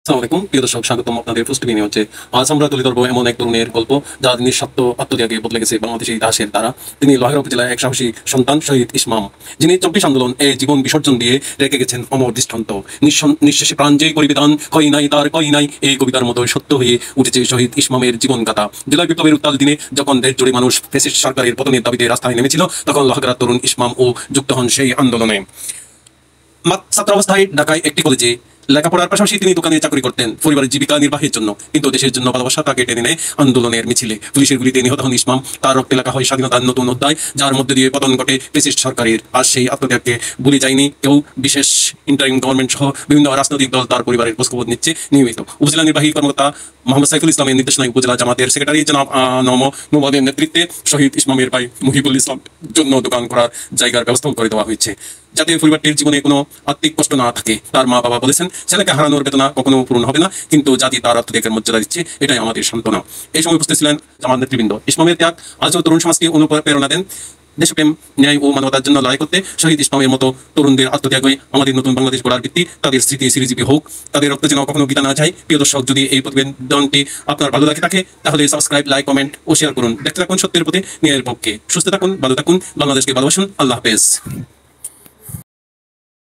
আসসালামু আলাইকুম প্রিয় দর্শক, স্বাগতম আপনাদের পোস্ট নিয়ে হচ্ছে। আজ আমরা তুলে ধরবো এমন এক তরুণের গল্প যার নিঃস্বার্থ আত্মত্যাগে বদলে গেছে বাংলাদেশের ইতিহাসের দ্বারা। তিনি লোহাগড়া উপজেলায় এক সাহসী সন্তান শহীদ ইসমাম, যিনি 24 আন্দোলন এ জীবন বিসর্জন দিয়ে রেখে গেছেন অমর দৃষ্টান্ত। নিঃশেষে প্রাণ যে পরিবেদন হয় নাই তার কই নাই, এই কবিতার মতো সত্য হয়ে উঠেছে শহীদ ইসমামের জীবন গাথা। জুলাই বিপ্লবের উত্তাল দিনে যখন দেশ জুড়ে মানুষ ফ্যাসিস্ট সরকারের পতনের দাবিতে রাস্তায় নেমেছিল, তখন লোহাগড়ার তরুণ ইসমাম ও যুক্ত হন সেই আন্দোলনে। ছাত্র অবস্থায় ঢাকায় একটি কলেজে লেখাপড়ার পাশাপাশি তিনি দোকানে চাকরি করতেন পরিবারের জীবিকা নির্বাহের জন্য। কিন্তু দেশের জন্য ভালোবাসা তাকে টেনে নেয় আন্দোলনের মিছিলে। পুলিশের গুলিতে নিহত হন ইসমাম। তার রক্তে লেখা হয় স্বাধীনতার নতুন অধ্যায়, যার মধ্যে দিয়ে পতন ঘটে ফ্যাসিস্ট সরকারের। আর সেই আত্মত্যাগকে ভুলে যায়নি কেউ। বিশেষ ইন্টারিম গভর্নমেন্ট সহ বিভিন্ন রাজনৈতিক দল তার পরিবারের খোঁজখবর নিচ্ছে নিয়মিত। উপজেলা নির্বাহী কর্মকর্তা মোহাম্মদ সাইফুল ইসলামের নির্দেশনায় উপজেলা জামাতের সেক্রেটারি জনাব নম মোহাম্মদের নেতৃত্বে শহীদ ইসমামের ভাই মুহিবুল ইসলাম জন্য দোকান করার জায়গার ব্যবস্থা করে দেওয়া হয়েছে, যাতে পরিবারটির জীবনে কোনো আর্থিক কষ্ট না থাকে। তার মা বাবা বলেছেন, ছেলেকে হারানোর বেদনা কখনো পূরণ হবে না, কিন্তু জাতি তার আত্মত্যাগের মর্যাদা দিচ্ছে, এটাই আমাদের সান্ত্বনা। এই সময় উপস্থিত ছিলেন জামাত নেতৃবৃন্দ। ইসমামের ত্যাগ আজও তরুণ সমাজকে অনুপ্রেরণা দেন দেশপ্রেম, ন্যায় ও মানবতার জন্য লড়াই করতে। শহীদ ইসমামের মতো তরুণদের আত্মত্যাগই আমাদের নতুন বাংলাদেশ গড়ার ভিত্তি। তাদের স্মৃতি চিরজীবী হোক, তাদের রক্ত যেন কখনো বিতা না যায়। প্রিয় দর্শক, যদি এই প্রতিবেদনটি আপনার ভালো লাগে থাকে তাহলে সাবস্ক্রাইব, লাইক, কমেন্ট ও শেয়ার করুন। দেখতে থাকুন সত্যের প্রতি ন্যায়ের পক্ষে। সুস্থ থাকুন, ভালো থাকুন, বাংলাদেশকে ভালোবাসুন। আল্লাহ হাফেজ।